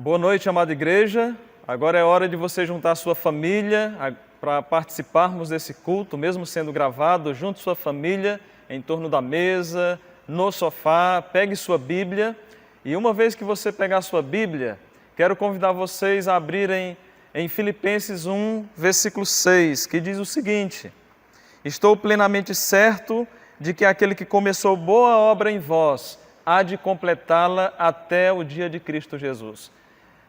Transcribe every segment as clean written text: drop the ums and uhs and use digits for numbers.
Boa noite, amada igreja. Agora é hora de você juntar a sua família para participarmos desse culto, mesmo sendo gravado, junto sua família, em torno da mesa, no sofá. Pegue sua Bíblia e uma vez que você pegar a sua Bíblia, quero convidar vocês a abrirem em Filipenses 1, versículo 6, que diz o seguinte: Estou plenamente certo de que aquele que começou boa obra em vós há de completá-la até o dia de Cristo Jesus.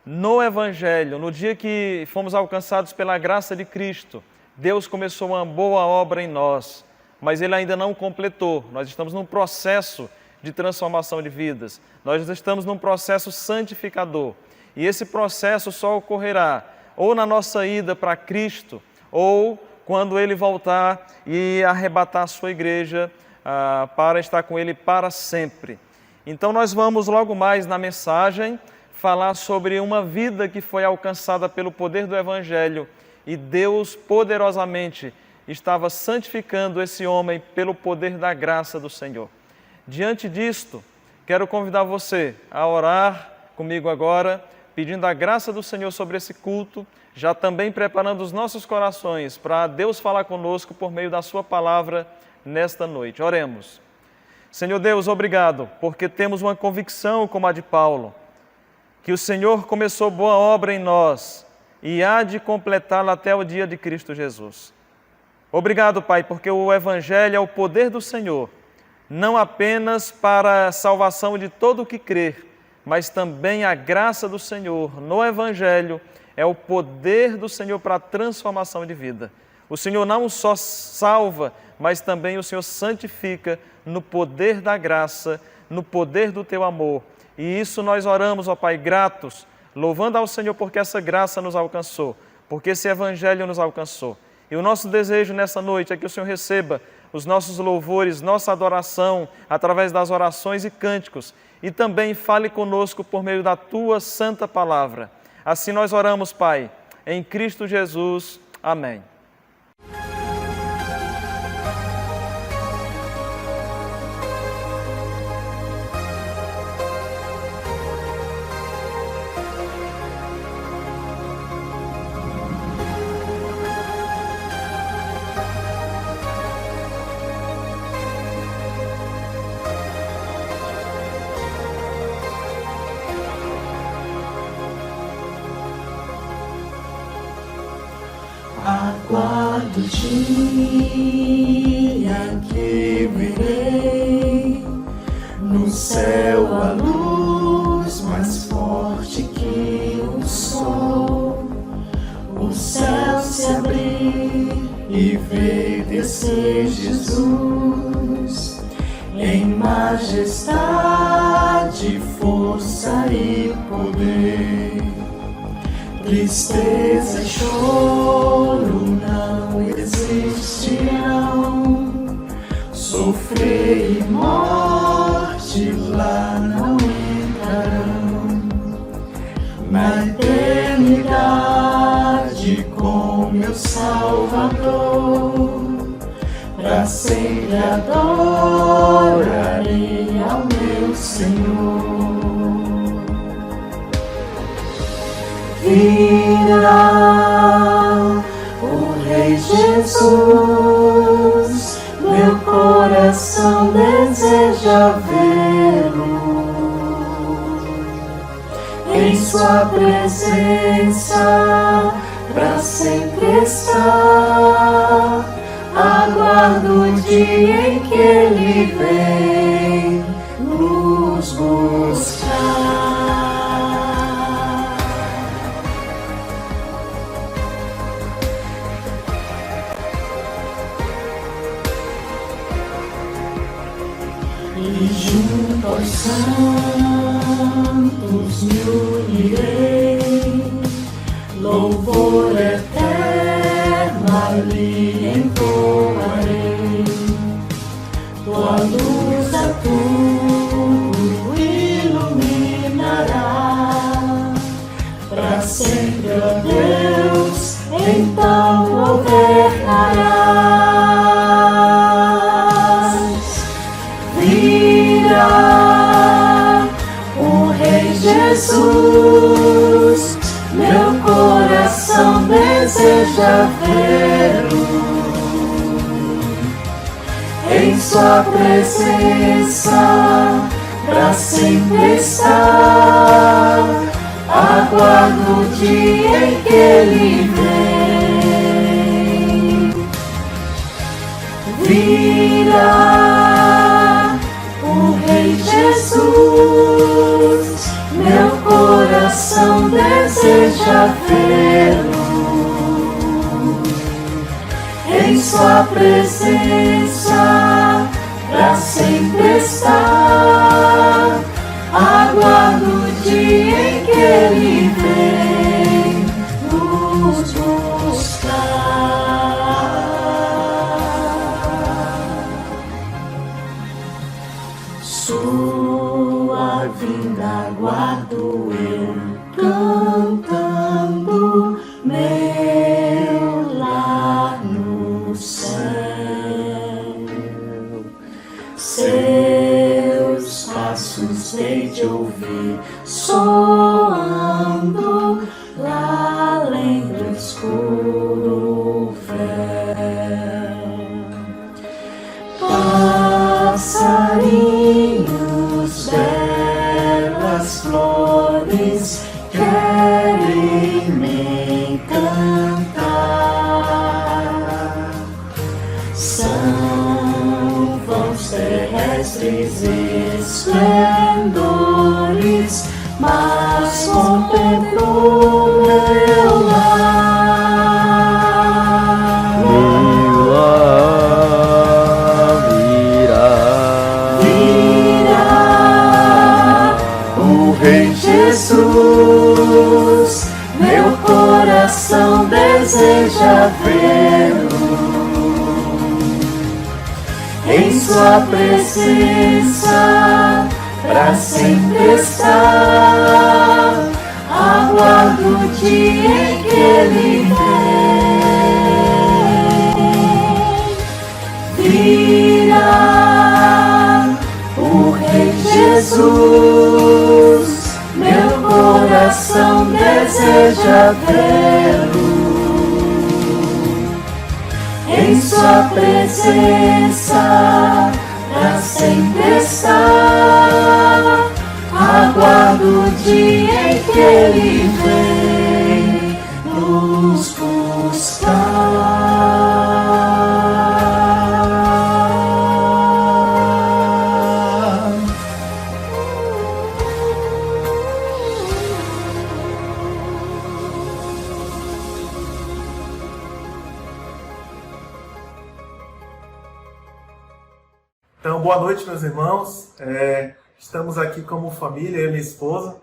No Evangelho, no dia que fomos alcançados pela graça de Cristo, Deus começou uma boa obra em nós, mas Ele ainda não completou. Nós estamos num processo de transformação de vidas, nós estamos num processo santificador, e esse processo só ocorrerá ou na nossa ida para Cristo, ou quando Ele voltar e arrebatar a sua igreja para estar com Ele para sempre. Então nós vamos logo mais na mensagem falar sobre uma vida que foi alcançada pelo poder do Evangelho e Deus poderosamente estava santificando esse homem pelo poder da graça do Senhor. Diante disto, quero convidar você a orar comigo agora, pedindo a graça do Senhor sobre esse culto, já também preparando os nossos corações para Deus falar conosco por meio da sua palavra nesta noite. Oremos. Senhor Deus, obrigado, porque temos uma convicção como a de Paulo, que o Senhor começou boa obra em nós e há de completá-la até o dia de Cristo Jesus. Obrigado, Pai, porque o Evangelho é o poder do Senhor, não apenas para a salvação de todo o que crer, mas também a graça do Senhor no Evangelho é o poder do Senhor para a transformação de vida. O Senhor não só salva, mas também o Senhor santifica no poder da graça, no poder do Teu amor. E isso nós oramos, ó Pai, gratos, louvando ao Senhor porque essa graça nos alcançou, porque esse Evangelho nos alcançou. E o nosso desejo nessa noite é que o Senhor receba os nossos louvores, nossa adoração, através das orações e cânticos, e também fale conosco por meio da Tua santa palavra. Assim nós oramos, Pai, em Cristo Jesus. Amém. Aguardo o dia que verei no céu a luz mais forte que o sol, o céu se abrir e ver descer Jesus em majestade, força e poder. Tristeza e choro não existirão, sofrer e morte lá não entrarão. Na eternidade com meu Salvador, pra sempre adorarei ao meu Senhor. Virá o Rei Jesus, meu coração deseja vê-lo. Em sua presença pra sempre estar, aguardo o dia em que Ele vem nos buscar. E junto aos santos me unirei, louvor eterno ali entoarei. Tua luz a tudo iluminará, pra sempre, ó Deus, então governarás. Virá o Rei Jesus, deseja vê-lo em sua presença, pra sempre estar. Aguardo o dia em que ele vem. Virá o Rei Jesus, meu coração deseja vê-lo em sua presença, pra sempre estar. Aguardo o dia em que ele vem nos buscar. Sua vinda aguardo eu, cantando meu lar no céu. Seus passos hei de ouvir, soando lá além do escuro véu. Passarinhos, belas flores, querem me cantar. São vãos terrestres esplendores, mas contemplo meu lar. Meu lar Virá o Rei Jesus, meu coração deseja vê-lo em sua presença, pra sempre estar. Aguardo o dia em que ele vem. Virá o Rei Jesus, meu coração deseja vê-lo em sua presença, pra sempre estar. Aguardo o dia em que ele vem nos buscar. Então, boa noite, meus irmãos. Estamos aqui como família, eu e minha esposa,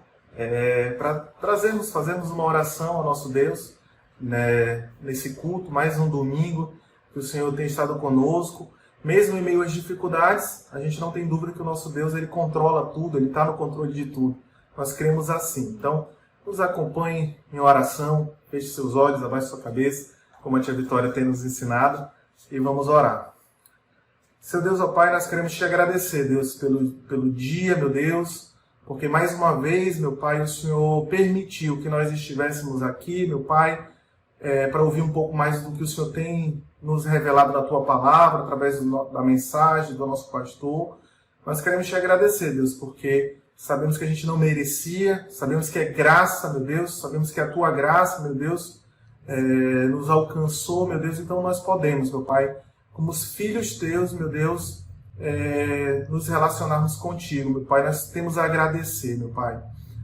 para fazermos uma oração ao nosso Deus, né, nesse culto, mais um domingo que o Senhor tem estado conosco. Mesmo em meio às dificuldades, a gente não tem dúvida que o nosso Deus, ele controla tudo, ele está no controle de tudo. Nós cremos assim. Então, nos acompanhe em oração, feche seus olhos, abaixe sua cabeça, como a tia Vitória tem nos ensinado, e vamos orar. Seu Deus, ó Pai, nós queremos te agradecer, Deus, pelo dia, meu Deus, porque mais uma vez, meu Pai, o Senhor permitiu que nós estivéssemos aqui, meu Pai, para ouvir um pouco mais do que o Senhor tem nos revelado na Tua Palavra, através da mensagem do nosso pastor. Nós queremos te agradecer, Deus, porque sabemos que a gente não merecia, sabemos que é graça, meu Deus, sabemos que a Tua graça, meu Deus, nos alcançou, meu Deus, então nós podemos, meu Pai, como os filhos teus, meu Deus, nos relacionarmos contigo, meu Pai. Nós temos a agradecer, meu Pai.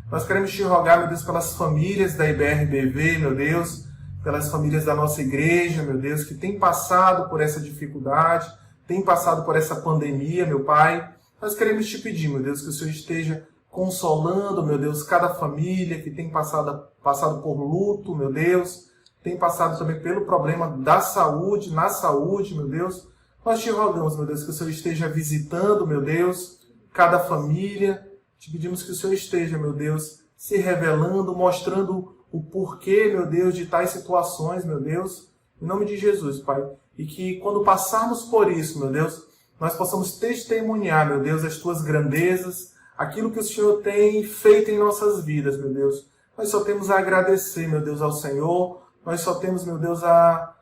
Nós queremos te rogar, meu Deus, pelas famílias da IBRBV, meu Deus, pelas famílias da nossa igreja, meu Deus, que têm passado por essa dificuldade, têm passado por essa pandemia, meu Pai. Nós queremos te pedir, meu Deus, que o Senhor esteja consolando, meu Deus, cada família que tem passado por luto, meu Deus, tem passado também pelo problema da saúde, na saúde, meu Deus. Nós te rogamos, meu Deus, que o Senhor esteja visitando, meu Deus, cada família. Te pedimos que o Senhor esteja, meu Deus, se revelando, mostrando o porquê, meu Deus, de tais situações, meu Deus, em nome de Jesus, Pai. E que quando passarmos por isso, meu Deus, nós possamos testemunhar, meu Deus, as Tuas grandezas, aquilo que o Senhor tem feito em nossas vidas, meu Deus. Nós só temos a agradecer, meu Deus, ao Senhor, nós só temos, meu Deus, a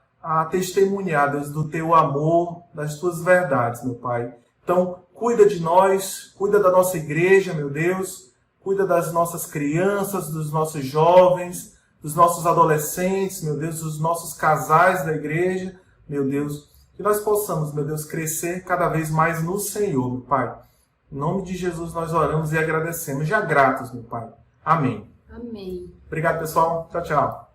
testemunhar, Deus, do Teu amor, das Tuas verdades, meu Pai. Então, cuida de nós, cuida da nossa igreja, meu Deus, cuida das nossas crianças, dos nossos jovens, dos nossos adolescentes, meu Deus, dos nossos casais da igreja, meu Deus, que nós possamos, meu Deus, crescer cada vez mais no Senhor, meu Pai. Em nome de Jesus nós oramos e agradecemos, já gratos, meu Pai. Amém. Amém. Obrigado, pessoal. Tchau, tchau.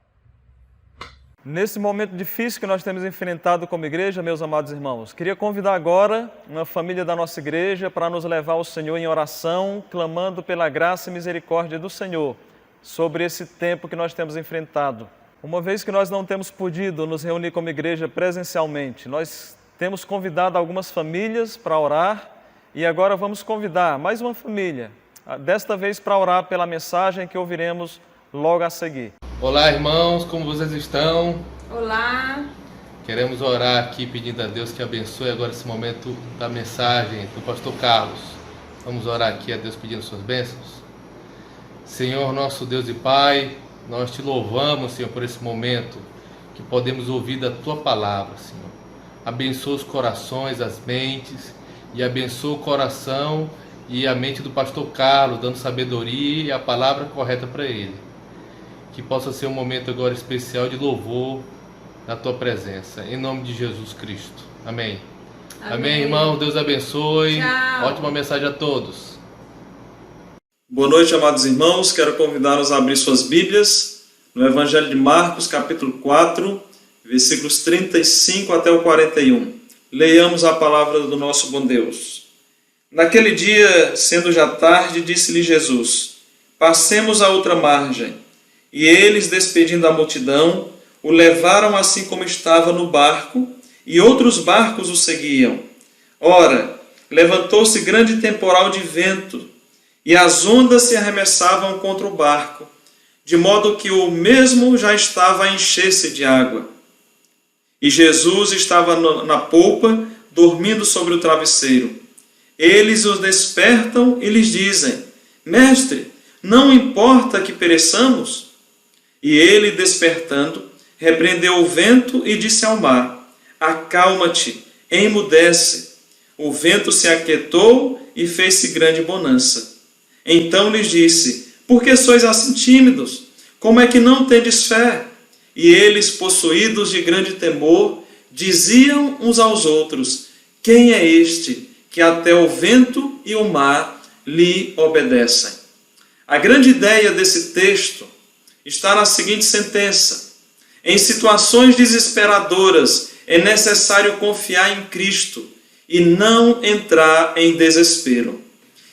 Nesse momento difícil que nós temos enfrentado como igreja, meus amados irmãos, queria convidar agora uma família da nossa igreja para nos levar ao Senhor em oração, clamando pela graça e misericórdia do Senhor sobre esse tempo que nós temos enfrentado. Uma vez que nós não temos podido nos reunir como igreja presencialmente, nós temos convidado algumas famílias para orar e agora vamos convidar mais uma família, desta vez para orar pela mensagem que ouviremos logo a seguir. Olá, irmãos, como vocês estão? Olá. Queremos orar aqui pedindo a Deus que abençoe agora esse momento da mensagem do pastor Carlos. Vamos orar aqui a Deus pedindo suas bênçãos. Senhor, nosso Deus e Pai, nós te louvamos, Senhor, por esse momento que podemos ouvir da Tua palavra, Senhor. Abençoa os corações, as mentes, e abençoa o coração e a mente do pastor Carlos, dando sabedoria e a palavra correta para ele. Que possa ser um momento agora especial de louvor na Tua presença, em nome de Jesus Cristo. Amém. Amém, irmão. Deus abençoe. Tchau. Ótima mensagem a todos. Boa noite, amados irmãos. Quero convidá-los a abrir suas Bíblias no Evangelho de Marcos, capítulo 4, versículos 35 até o 41. Leiamos a palavra do nosso bom Deus. Naquele dia, sendo já tarde, disse-lhe Jesus: passemos a outra margem. E eles, despedindo a multidão, o levaram assim como estava no barco, e outros barcos o seguiam. Ora, levantou-se grande temporal de vento, e as ondas se arremessavam contra o barco, de modo que o mesmo já estava a encher-se de água. E Jesus estava na polpa, dormindo sobre o travesseiro. Eles os despertam e lhes dizem: Mestre, não importa que pereçamos? E ele, despertando, repreendeu o vento e disse ao mar: acalma-te, emudece. O vento se aquietou e fez-se grande bonança. Então lhes disse: por que sois assim tímidos? Como é que não tendes fé? E eles, possuídos de grande temor, diziam uns aos outros: quem é este que até o vento e o mar lhe obedecem? A grande ideia desse texto está na seguinte sentença: em situações desesperadoras é necessário confiar em Cristo e não entrar em desespero.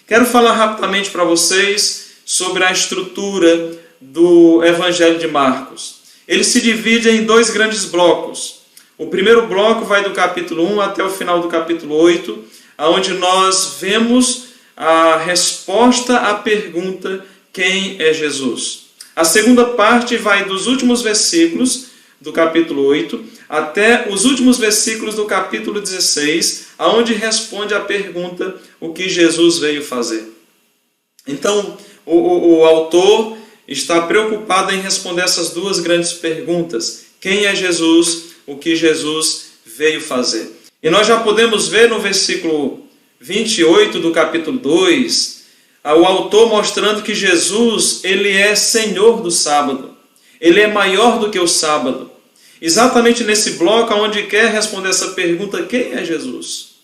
Quero falar rapidamente para vocês sobre a estrutura do Evangelho de Marcos. Ele se divide em dois grandes blocos. O primeiro bloco vai do capítulo 1 até o final do capítulo 8, onde nós vemos a resposta à pergunta: quem é Jesus? A segunda parte vai dos últimos versículos do capítulo 8 até os últimos versículos do capítulo 16, onde responde à pergunta: o que Jesus veio fazer? Então, o autor está preocupado em responder essas duas grandes perguntas: quem é Jesus? O que Jesus veio fazer? E nós já podemos ver no versículo 28 do capítulo 2, o autor mostrando que Jesus, ele é Senhor do sábado. Ele é maior do que o sábado. Exatamente nesse bloco onde quer responder essa pergunta: quem é Jesus?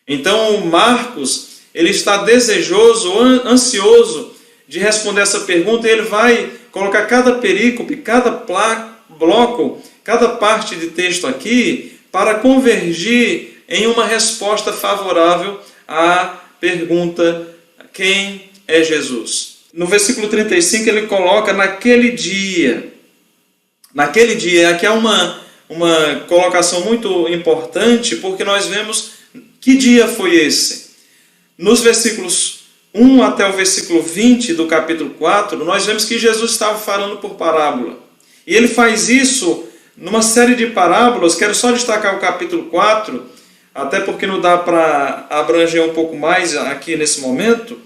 Então, Marcos, ele está desejoso, ansioso de responder essa pergunta, e ele vai colocar cada perícope, cada bloco, cada parte de texto aqui para convergir em uma resposta favorável à pergunta: quem é Jesus? No versículo 35 ele coloca naquele dia. Naquele dia, aqui é uma colocação muito importante, porque nós vemos que dia foi esse. Nos versículos 1 até o versículo 20 do capítulo 4, nós vemos que Jesus estava falando por parábola. E ele faz isso numa série de parábolas. Quero só destacar o capítulo 4, até porque não dá para abranger um pouco mais aqui nesse momento.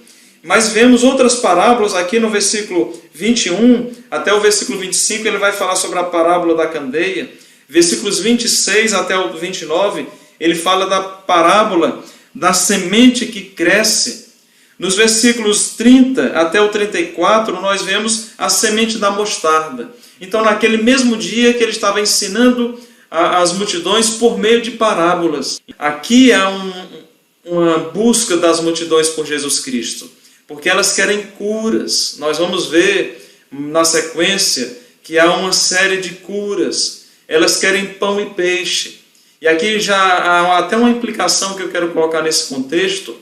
Mas vemos outras parábolas aqui no versículo 21 até o versículo 25, ele vai falar sobre a parábola da candeia. Versículos 26 até o 29, ele fala da parábola da semente que cresce. Nos versículos 30 até o 34, nós vemos a semente da mostarda. Então, naquele mesmo dia que ele estava ensinando as multidões por meio de parábolas. Aqui há uma busca das multidões por Jesus Cristo, porque elas querem curas. Nós vamos ver na sequência que há uma série de curas. Elas querem pão e peixe. E aqui já há até uma implicação que eu quero colocar nesse contexto,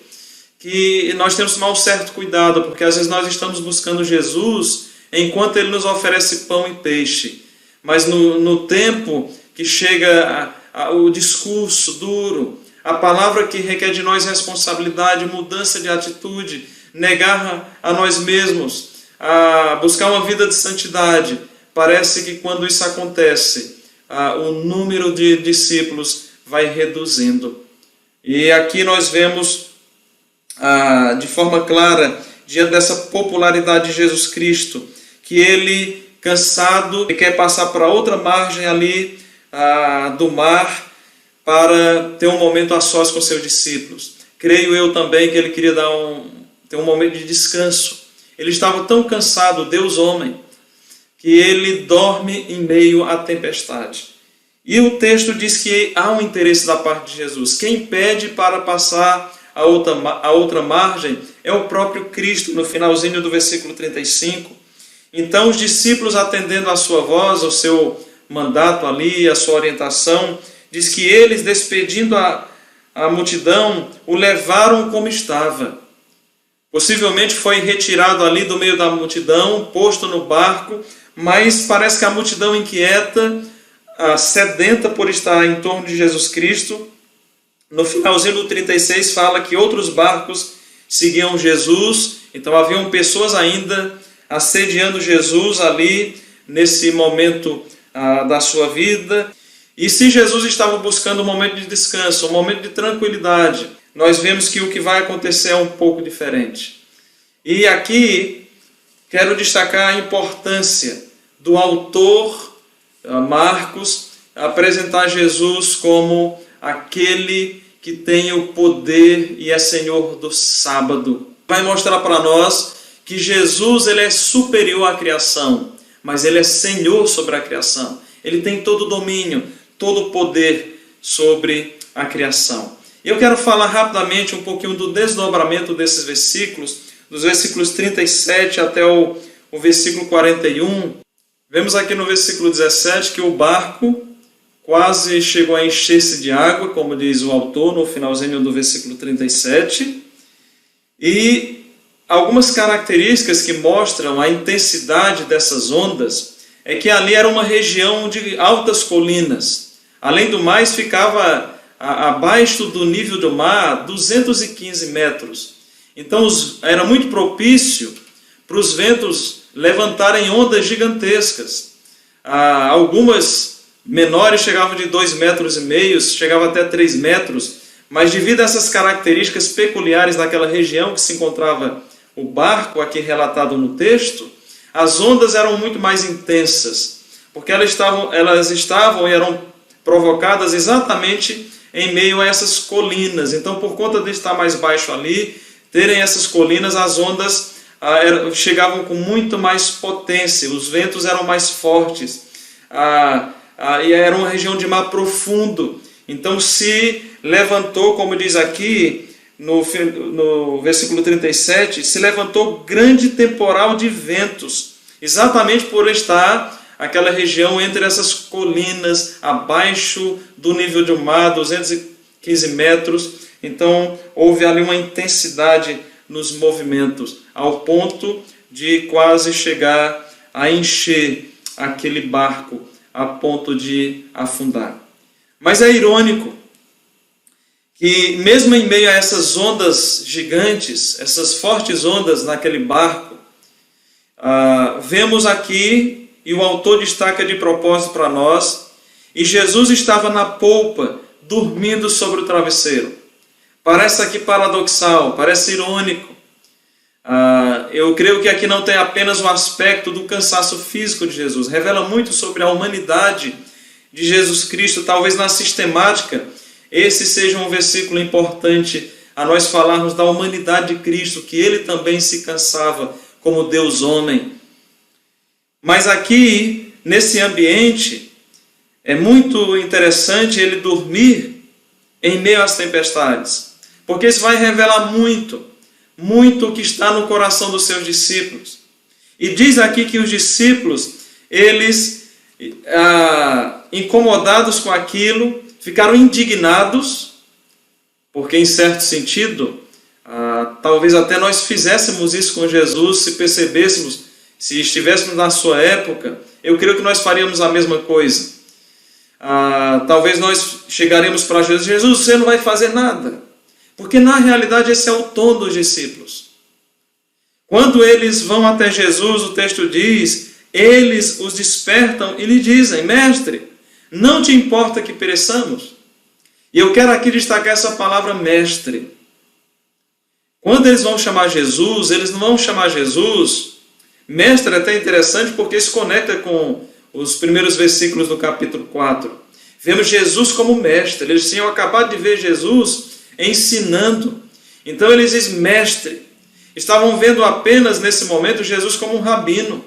que nós temos que tomar um certo cuidado, porque às vezes nós estamos buscando Jesus enquanto Ele nos oferece pão e peixe. Mas no tempo que chega o discurso duro, a palavra que requer de nós responsabilidade, mudança de atitude, negar a nós mesmos, a buscar uma vida de santidade, parece que quando isso acontece, o número de discípulos vai reduzindo. E aqui nós vemos de forma clara, diante dessa popularidade de Jesus Cristo, que ele, cansado, ele quer passar para outra margem ali do mar para ter um momento a sós com seus discípulos. Creio eu também que ele queria ter um momento de descanso. Ele estava tão cansado, Deus homem, que ele dorme em meio à tempestade. E o texto diz que há um interesse da parte de Jesus. Quem pede para passar a outra margem é o próprio Cristo, no finalzinho do versículo 35. Então os discípulos, atendendo à sua voz, ao seu mandato ali, a sua orientação, diz que eles, despedindo a multidão, o levaram como estava. Possivelmente foi retirado ali do meio da multidão, posto no barco, mas parece que a multidão inquieta, sedenta por estar em torno de Jesus Cristo, no finalzinho do 36 fala que outros barcos seguiam Jesus, então haviam pessoas ainda assediando Jesus ali, nesse momento da sua vida. E se Jesus estava buscando um momento de descanso, um momento de tranquilidade, nós vemos que o que vai acontecer é um pouco diferente. E aqui quero destacar a importância do autor Marcos apresentar Jesus como aquele que tem o poder e é Senhor do sábado. Vai mostrar para nós que Jesus ele é superior à criação, mas ele é Senhor sobre a criação. Ele tem todo o domínio, todo o poder sobre a criação. Eu quero falar rapidamente um pouquinho do desdobramento desses versículos, dos versículos 37 até o versículo 41. Vemos aqui no versículo 17 que o barco quase chegou a encher-se de água, como diz o autor no finalzinho do versículo 37. E algumas características que mostram a intensidade dessas ondas é que ali era uma região de altas colinas. Além do mais, ficava abaixo do nível do mar 215 metros. Então era muito propício para os ventos levantarem ondas gigantescas. Algumas menores chegavam de 2,5 metros, chegavam até 3 metros, mas devido a essas características peculiares daquela região que se encontrava o barco, aqui relatado no texto, as ondas eram muito mais intensas, porque elas estavam e eram provocadas exatamente em meio a essas colinas. Então, por conta de estar mais baixo ali, terem essas colinas, as ondas chegavam com muito mais potência, os ventos eram mais fortes, e era uma região de mar profundo. Então se levantou, como diz aqui no versículo 37, se levantou grande temporal de ventos, exatamente por estar aquela região entre essas colinas, abaixo do nível do mar, 215 metros. Então houve ali uma intensidade nos movimentos, ao ponto de quase chegar a encher aquele barco, a ponto de afundar. Mas é irônico que mesmo em meio a essas ondas gigantes, essas fortes ondas naquele barco, vemos aqui, e o autor destaca de propósito para nós, e Jesus estava na polpa, dormindo sobre o travesseiro. Parece aqui paradoxal, parece irônico, Eu creio que aqui não tem apenas o aspecto do cansaço físico de Jesus, revela muito sobre a humanidade de Jesus Cristo. Talvez na sistemática esse seja um versículo importante a nós falarmos da humanidade de Cristo, que ele também se cansava como Deus homem. Mas aqui, nesse ambiente, é muito interessante ele dormir em meio às tempestades, porque isso vai revelar muito o que está no coração dos seus discípulos. E diz aqui que os discípulos, eles, incomodados com aquilo, ficaram indignados, porque em certo sentido, talvez até nós fizéssemos isso com Jesus, se percebêssemos, se estivéssemos na sua época, eu creio que nós faríamos a mesma coisa. Talvez nós chegaremos para Jesus: Jesus, você não vai fazer nada. Porque na realidade esse é o tom dos discípulos. Quando eles vão até Jesus, o texto diz, eles os despertam e lhe dizem: Mestre, não te importa que pereçamos? E eu quero aqui destacar essa palavra mestre. Quando eles vão chamar Jesus, eles não vão chamar Jesus. Mestre é até interessante porque se conecta com os primeiros versículos do capítulo 4. Vemos Jesus como mestre. Eles tinham acabado de ver Jesus ensinando. Então eles dizem mestre. Estavam vendo apenas nesse momento Jesus como um rabino.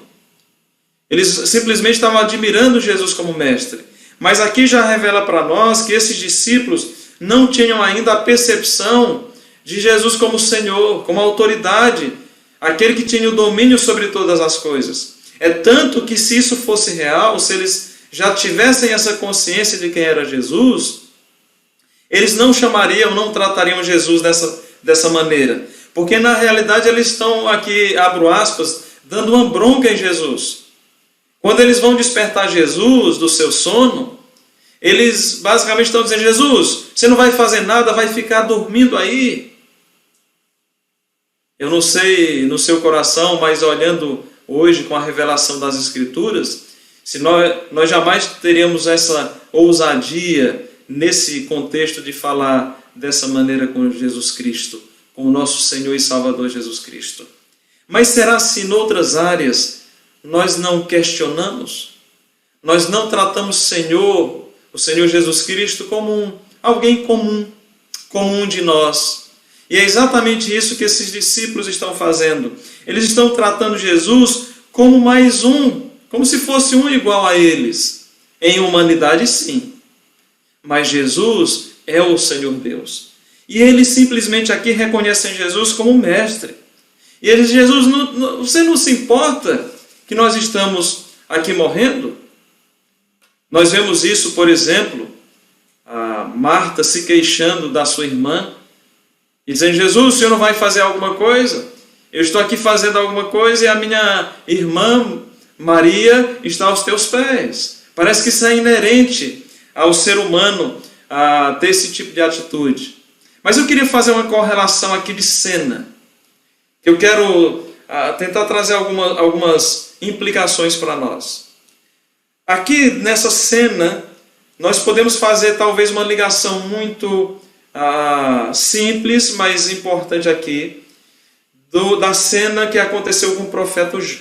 Eles simplesmente estavam admirando Jesus como mestre. Mas aqui já revela para nós que esses discípulos não tinham ainda a percepção de Jesus como Senhor, como autoridade, aquele que tinha o domínio sobre todas as coisas. É tanto que se isso fosse real, se eles já tivessem essa consciência de quem era Jesus, eles não chamariam, não tratariam Jesus dessa maneira. Porque na realidade eles estão aqui, abro aspas, dando uma bronca em Jesus. Quando eles vão despertar Jesus do seu sono, eles basicamente estão dizendo: Jesus, você não vai fazer nada, vai ficar dormindo aí. Eu não sei no seu coração, mas olhando hoje com a revelação das Escrituras, se nós jamais teríamos essa ousadia nesse contexto de falar dessa maneira com Jesus Cristo, com o nosso Senhor e Salvador Jesus Cristo. Mas será se em outras áreas nós não questionamos? Nós não tratamos o Senhor Jesus Cristo como alguém comum de nós. E é exatamente isso que esses discípulos estão fazendo. Eles estão tratando Jesus como mais um, como se fosse um igual a eles. Em humanidade, sim. Mas Jesus é o Senhor Deus. E eles simplesmente aqui reconhecem Jesus como mestre. E eles dizem: Jesus, você não se importa que nós estamos aqui morrendo? Nós vemos isso, por exemplo, a Marta se queixando da sua irmã e dizendo: Jesus, o senhor não vai fazer alguma coisa? Eu estou aqui fazendo alguma coisa e a minha irmã Maria está aos teus pés. Parece que isso é inerente ao ser humano a ter esse tipo de atitude. Mas eu queria fazer uma correlação aqui de cena. Eu quero tentar trazer algumas implicações para nós. Aqui nessa cena, nós podemos fazer talvez uma ligação muito simples, mas importante aqui, da cena que aconteceu com o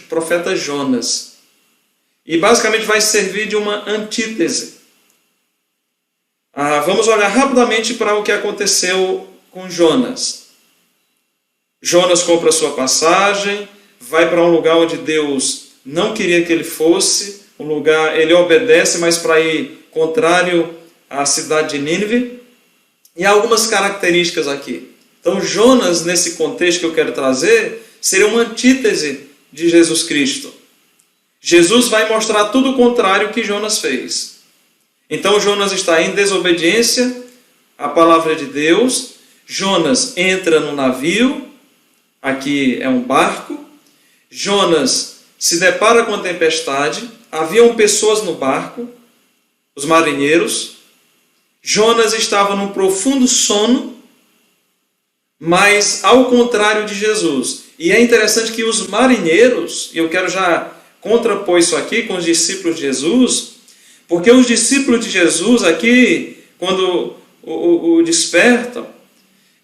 profeta Jonas. E basicamente vai servir de uma antítese. Vamos olhar rapidamente para o que aconteceu com Jonas. Jonas compra sua passagem, vai para um lugar onde Deus não queria que ele fosse, um lugar, ele obedece, mas para ir contrário à cidade de Nínive. E há algumas características aqui. Então Jonas, nesse contexto que eu quero trazer, seria uma antítese de Jesus Cristo. Jesus vai mostrar tudo o contrário que Jonas fez. Então Jonas está em desobediência à palavra de Deus. Jonas entra no navio, aqui é um barco. Jonas se depara com a tempestade. Haviam pessoas no barco, os marinheiros. Jonas estava num profundo sono, mas ao contrário de Jesus. E é interessante que os marinheiros, e eu quero já contrapor isso aqui com os discípulos de Jesus, porque os discípulos de Jesus aqui, quando o despertam,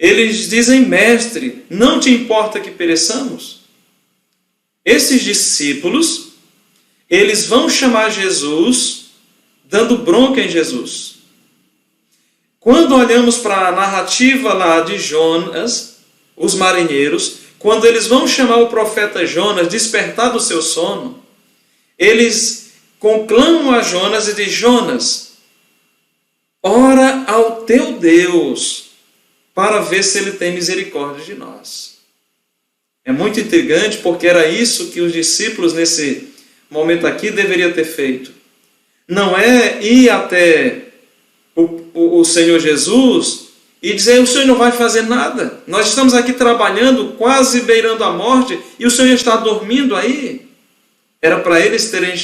eles dizem: mestre, não te importa que pereçamos? Esses discípulos, eles vão chamar Jesus, dando bronca em Jesus. Quando olhamos para a narrativa lá de Jonas, os marinheiros, quando eles vão chamar o profeta Jonas, despertar do seu sono, eles conclamam a Jonas e dizem: Jonas, ora ao teu Deus, para ver se ele tem misericórdia de nós. É muito intrigante, porque era isso que os discípulos nesse momento aqui deveriam ter feito. Não é ir até o Senhor Jesus e dizer: o Senhor não vai fazer nada. Nós estamos aqui trabalhando, quase beirando a morte, e o Senhor está dormindo aí. Era para eles terem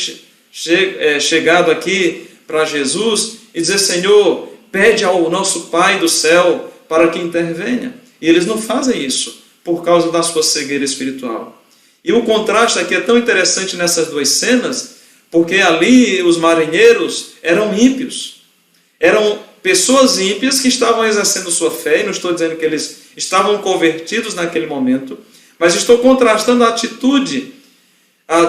chegado aqui para Jesus e dizer: Senhor, pede ao nosso Pai do céu para que intervenha. E eles não fazem isso por causa da sua cegueira espiritual. E o contraste aqui é tão interessante nessas duas cenas, porque ali os marinheiros eram ímpios. Eram pessoas ímpias que estavam exercendo sua fé, e não estou dizendo que eles estavam convertidos naquele momento, mas estou contrastando a atitude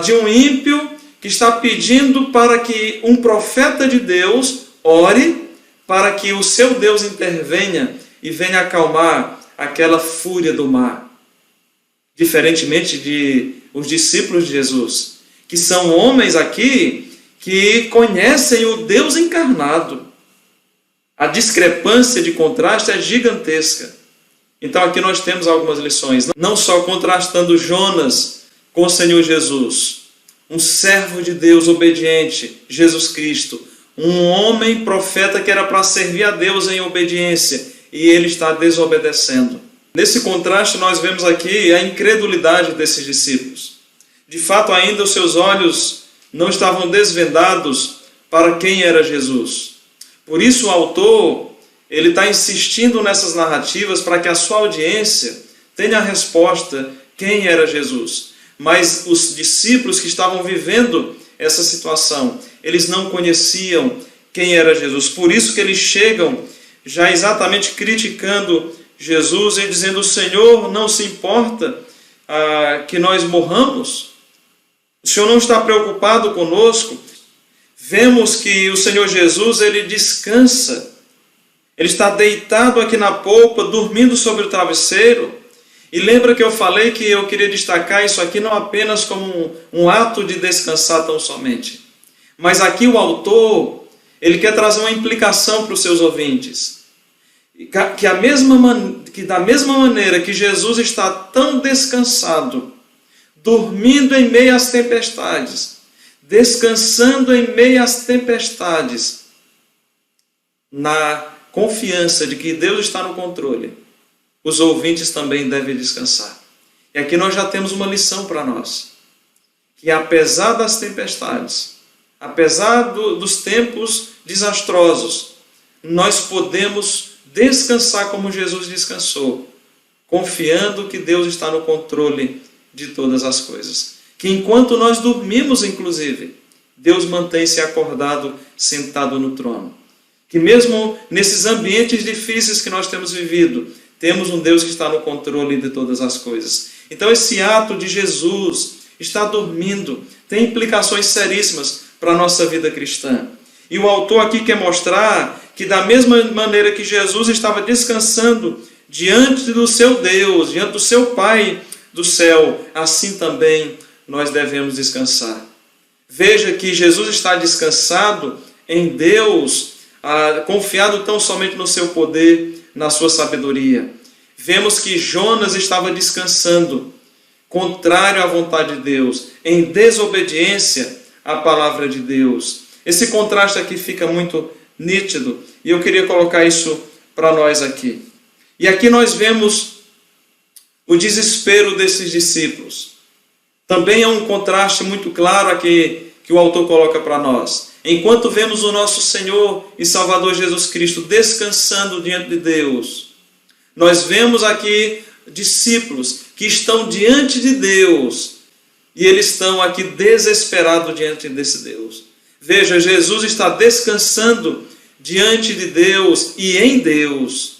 de um ímpio que está pedindo para que um profeta de Deus ore para que o seu Deus intervenha e venha acalmar aquela fúria do mar. Diferentemente de os discípulos de Jesus, que são homens aqui que conhecem o Deus encarnado. A discrepância de contraste é gigantesca. Então aqui nós temos algumas lições, não só contrastando Jonas com o Senhor Jesus, um servo de Deus obediente, Jesus Cristo, um homem profeta que era para servir a Deus em obediência, e ele está desobedecendo. Nesse contraste nós vemos aqui a incredulidade desses discípulos. De fato, ainda os seus olhos não estavam desvendados para quem era Jesus. Por isso o autor, ele está insistindo nessas narrativas para que a sua audiência tenha a resposta quem era Jesus. Mas os discípulos que estavam vivendo essa situação, eles não conheciam quem era Jesus. Por isso que eles chegam já exatamente criticando Jesus e dizendo: o Senhor não se importa que nós morramos? O Senhor não está preocupado conosco? Vemos que o Senhor Jesus, ele descansa. Ele está deitado aqui na polpa, dormindo sobre o travesseiro. E lembra que eu falei que eu queria destacar isso aqui não apenas como um ato de descansar tão somente. Mas aqui o autor, ele quer trazer uma implicação para os seus ouvintes. Que da mesma maneira que Jesus está tão descansado, dormindo em meio às tempestades, descansando em meio às tempestades, na confiança de que Deus está no controle, os ouvintes também devem descansar. E aqui nós já temos uma lição para nós, que apesar das tempestades, apesar dos tempos desastrosos, nós podemos descansar como Jesus descansou, confiando que Deus está no controle de todas as coisas. Que enquanto nós dormimos, inclusive, Deus mantém-se acordado, sentado no trono. Que mesmo nesses ambientes difíceis que nós temos vivido, temos um Deus que está no controle de todas as coisas. Então esse ato de Jesus estar dormindo tem implicações seríssimas para a nossa vida cristã. E o autor aqui quer mostrar que da mesma maneira que Jesus estava descansando diante do seu Deus, diante do seu Pai do céu, assim também nós devemos descansar. Veja que Jesus está descansado em Deus, confiado tão somente no seu poder, na sua sabedoria. Vemos que Jonas estava descansando, contrário à vontade de Deus, em desobediência à palavra de Deus. Esse contraste aqui fica muito nítido, e eu queria colocar isso para nós aqui. E aqui nós vemos o desespero desses discípulos. Também é um contraste muito claro aqui que o autor coloca para nós. Enquanto vemos o nosso Senhor e Salvador Jesus Cristo descansando diante de Deus, nós vemos aqui discípulos que estão diante de Deus e eles estão aqui desesperados diante desse Deus. Veja, Jesus está descansando diante de Deus e em Deus.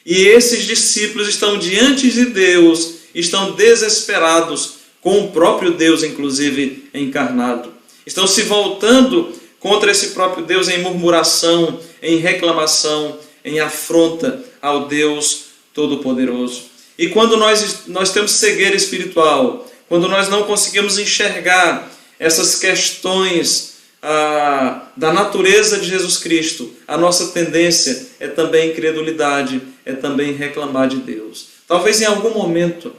E esses discípulos estão diante de Deus, estão desesperados, com o próprio Deus, inclusive, encarnado. Estão se voltando contra esse próprio Deus em murmuração, em reclamação, em afronta ao Deus Todo-Poderoso. E quando nós temos cegueira espiritual, quando nós não conseguimos enxergar essas questões da natureza de Jesus Cristo, a nossa tendência é também incredulidade, é também reclamar de Deus. Talvez em algum momento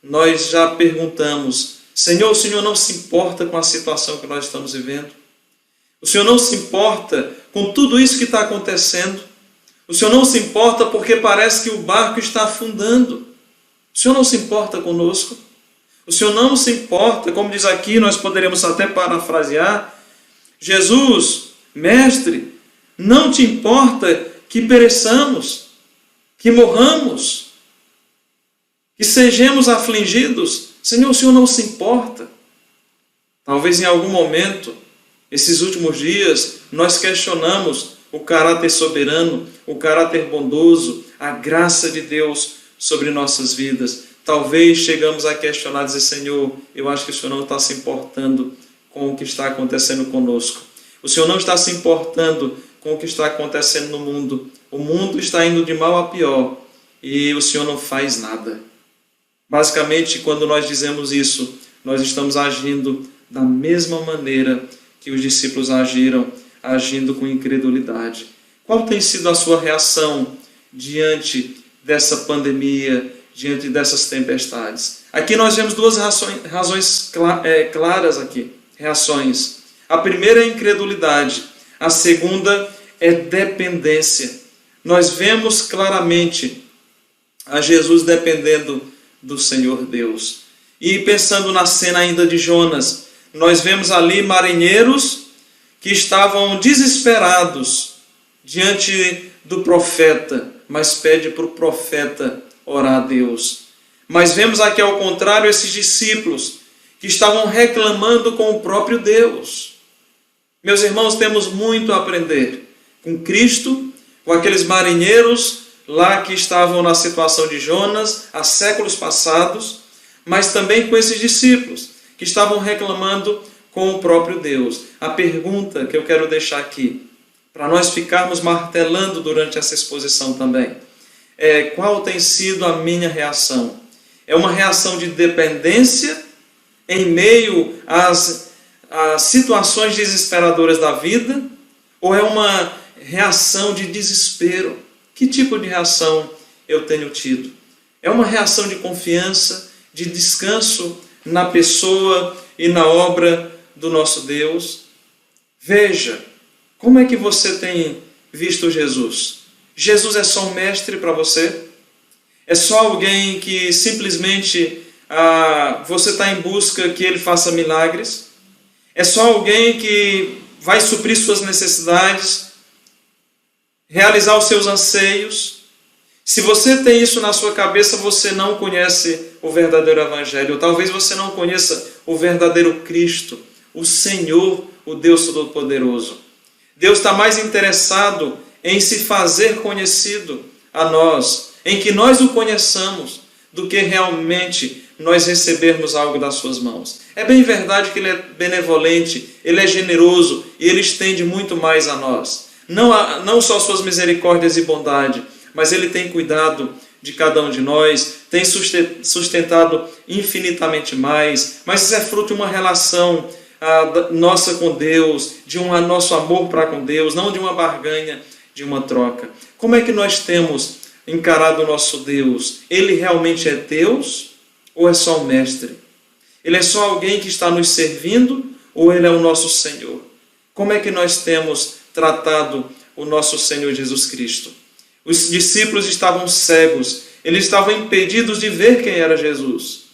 nós já perguntamos: Senhor, o Senhor não se importa com a situação que nós estamos vivendo? O Senhor não se importa com tudo isso que está acontecendo? O Senhor não se importa porque parece que o barco está afundando? O Senhor não se importa conosco? O Senhor não se importa, como diz aqui, nós poderíamos até parafrasear: Jesus, Mestre, não te importa que pereçamos, que morramos, que sejamos afligidos? Senhor, o Senhor não se importa? Talvez em algum momento, esses últimos dias, nós questionamos o caráter soberano, o caráter bondoso, a graça de Deus sobre nossas vidas. Talvez chegamos a questionar, dizer: Senhor, eu acho que o Senhor não está se importando com o que está acontecendo conosco. O Senhor não está se importando com o que está acontecendo no mundo. O mundo está indo de mal a pior e o Senhor não faz nada. Basicamente, quando nós dizemos isso, nós estamos agindo da mesma maneira que os discípulos agiram, agindo com incredulidade. Qual tem sido a sua reação diante dessa pandemia, diante dessas tempestades? Aqui nós vemos duas razões claras aqui, reações. A primeira é incredulidade, a segunda é dependência. Nós vemos claramente a Jesus dependendo do Senhor Deus. E pensando na cena ainda de Jonas, nós vemos ali marinheiros que estavam desesperados diante do profeta, mas pede para o profeta orar a Deus. Mas vemos aqui ao contrário esses discípulos que estavam reclamando com o próprio Deus. Meus irmãos, temos muito a aprender com Cristo, com aqueles marinheiros lá que estavam na situação de Jonas há séculos passados, mas também com esses discípulos que estavam reclamando com o próprio Deus. A pergunta que eu quero deixar aqui, para nós ficarmos martelando durante essa exposição também, é: qual tem sido a minha reação? É uma reação de dependência em meio às situações desesperadoras da vida? Ou é uma reação de desespero? Que tipo de reação eu tenho tido? É uma reação de confiança, de descanso na pessoa e na obra do nosso Deus? Veja, como é que você tem visto Jesus? Jesus é só um mestre para você? É só alguém que simplesmente você está em busca que ele faça milagres? É só alguém que vai suprir suas necessidades, realizar os seus anseios? Se você tem isso na sua cabeça, você não conhece o verdadeiro Evangelho. Ou talvez você não conheça o verdadeiro Cristo, o Senhor, o Deus Todo-Poderoso. Deus está mais interessado em se fazer conhecido a nós, em que nós o conheçamos, do que realmente nós recebermos algo das suas mãos. É bem verdade que Ele é benevolente, Ele é generoso e Ele estende muito mais a nós. Não só suas misericórdias e bondade, mas Ele tem cuidado de cada um de nós, tem sustentado infinitamente mais, mas isso é fruto de uma relação nossa com Deus, de nosso amor para com Deus, não de uma barganha, de uma troca. Como é que nós temos encarado o nosso Deus? Ele realmente é Deus ou é só um mestre? Ele é só alguém que está nos servindo ou Ele é o nosso Senhor? Como é que nós temos tratado o nosso Senhor Jesus Cristo? Os discípulos estavam cegos, eles estavam impedidos de ver quem era Jesus,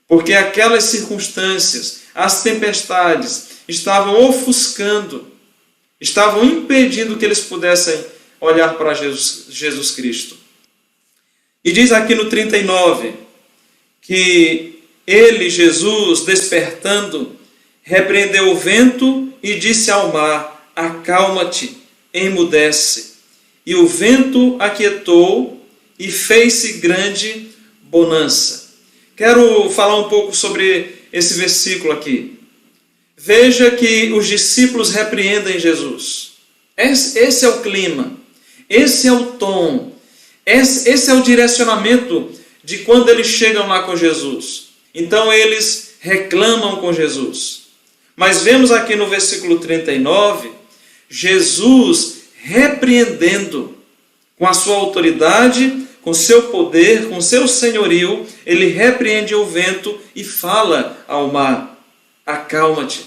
porque aquelas circunstâncias, as tempestades, estavam ofuscando, estavam impedindo que eles pudessem olhar para Jesus Cristo. E diz aqui no 39, que ele, Jesus, despertando, repreendeu o vento e disse ao mar: acalma-te, emudece. E o vento aquietou, e fez-se grande bonança. Quero falar um pouco sobre esse versículo aqui. Veja que os discípulos repreendem Jesus. Esse é o clima, esse é o tom, esse é o direcionamento de quando eles chegam lá com Jesus. Então eles reclamam com Jesus. Mas vemos aqui no versículo 39, Jesus repreendendo com a sua autoridade, com seu poder, com seu senhorio, ele repreende o vento e fala ao mar: acalma-te,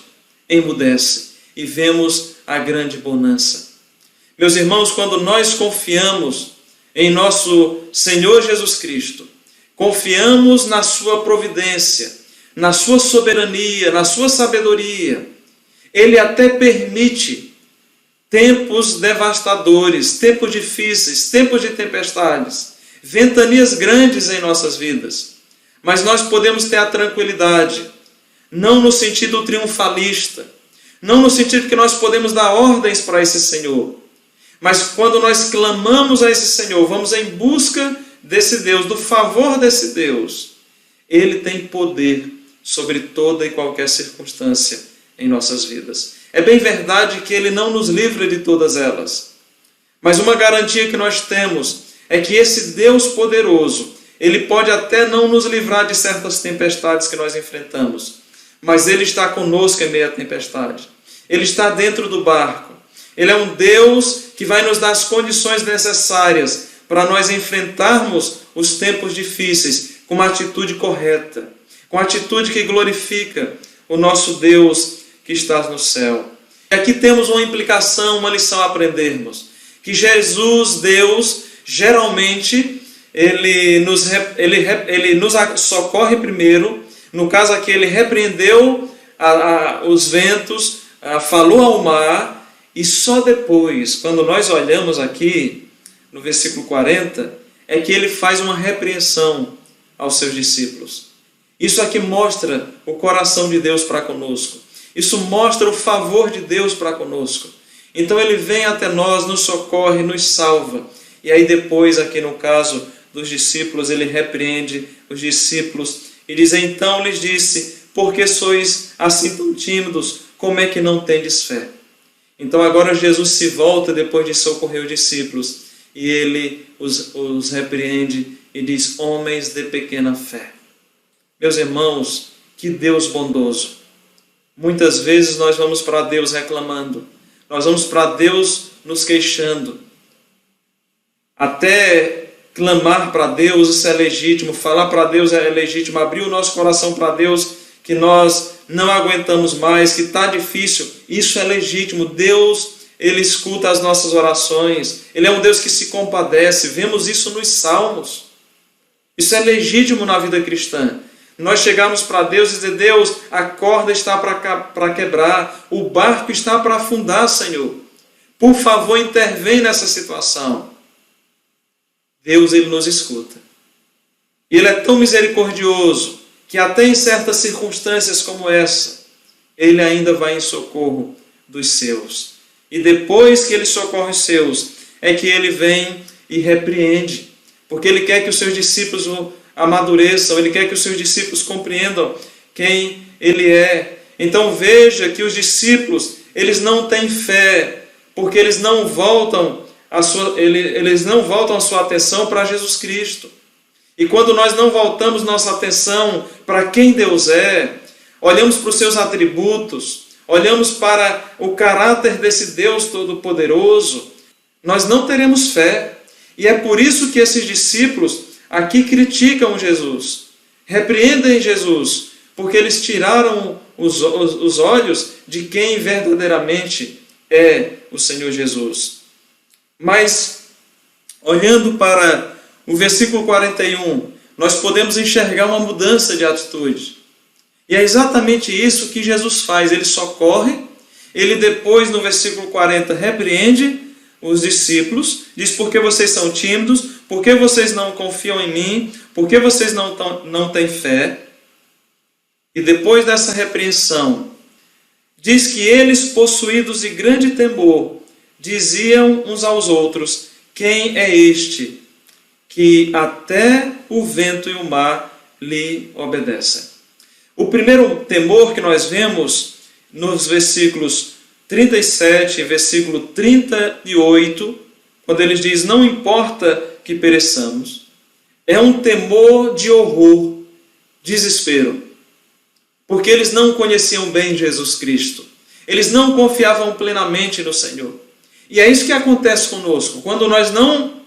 emudece. E vemos a grande bonança. Meus irmãos, quando nós confiamos em nosso Senhor Jesus Cristo, confiamos na sua providência, na sua soberania, na sua sabedoria, Ele até permite tempos devastadores, tempos difíceis, tempos de tempestades, ventanias grandes em nossas vidas. Mas nós podemos ter a tranquilidade, não no sentido triunfalista, não no sentido que nós podemos dar ordens para esse Senhor, mas quando nós clamamos a esse Senhor, vamos em busca desse Deus, do favor desse Deus, Ele tem poder sobre toda e qualquer circunstância em nossas vidas. É bem verdade que Ele não nos livra de todas elas, mas uma garantia que nós temos é que esse Deus poderoso, Ele pode até não nos livrar de certas tempestades que nós enfrentamos, mas Ele está conosco em meio à tempestade. Ele está dentro do barco. Ele é um Deus que vai nos dar as condições necessárias para nós enfrentarmos os tempos difíceis com uma atitude correta, com uma atitude que glorifica o nosso Deus que está no céu. E aqui temos uma implicação, uma lição a aprendermos, que Jesus, Deus, geralmente, Ele nos socorre primeiro. No caso aqui, Ele repreendeu os ventos, falou ao mar, e só depois, quando nós olhamos aqui, no versículo 40, é que Ele faz uma repreensão aos seus discípulos. Isso aqui mostra o coração de Deus para conosco. Isso mostra o favor de Deus para conosco. Então Ele vem até nós, nos socorre, nos salva. E aí depois, aqui no caso dos discípulos, Ele repreende os discípulos e diz: então lhes disse, por que sois assim tão tímidos? Como é que não tendes fé? Então agora Jesus se volta depois de socorrer os discípulos e Ele os repreende e diz: homens de pequena fé. Meus irmãos, que Deus bondoso. Muitas vezes nós vamos para Deus reclamando, nós vamos para Deus nos queixando. Até clamar para Deus, isso é legítimo, falar para Deus é legítimo, abrir o nosso coração para Deus, que nós não aguentamos mais, que está difícil, isso é legítimo. Deus, Ele escuta as nossas orações, Ele é um Deus que se compadece, vemos isso nos Salmos. Isso é legítimo na vida cristã. Nós chegamos para Deus e dizer: Deus, a corda está para quebrar, o barco está para afundar, Senhor. Por favor, intervém nessa situação. Deus, Ele nos escuta. E Ele é tão misericordioso que até em certas circunstâncias como essa, Ele ainda vai em socorro dos seus. E depois que Ele socorre os seus, é que Ele vem e repreende, porque Ele quer que os seus discípulos amadureçam, Ele quer que os seus discípulos compreendam quem Ele é. Então veja que os discípulos, eles não têm fé, porque eles não voltam a sua atenção para Jesus Cristo. E quando nós não voltamos nossa atenção para quem Deus é, olhamos para os seus atributos, olhamos para o caráter desse Deus Todo-Poderoso, nós não teremos fé. E é por isso que esses discípulos aqui criticam Jesus, repreendem Jesus, porque eles tiraram os olhos de quem verdadeiramente é o Senhor Jesus. Mas, olhando para o versículo 41, nós podemos enxergar uma mudança de atitude. E é exatamente isso que Jesus faz. Ele socorre, ele depois, no versículo 40, repreende os discípulos, diz: por que vocês são tímidos? Por que vocês não confiam em mim? Por que vocês não têm fé? E depois dessa repreensão, diz que eles, possuídos de grande temor, diziam uns aos outros: quem é este que até o vento e o mar lhe obedecem. O primeiro temor que nós vemos nos versículos 37 e versículo 38, quando ele diz, não importa que pereçamos, é um temor de horror, desespero, porque eles não conheciam bem Jesus Cristo, eles não confiavam plenamente no Senhor. E é isso que acontece conosco, quando nós não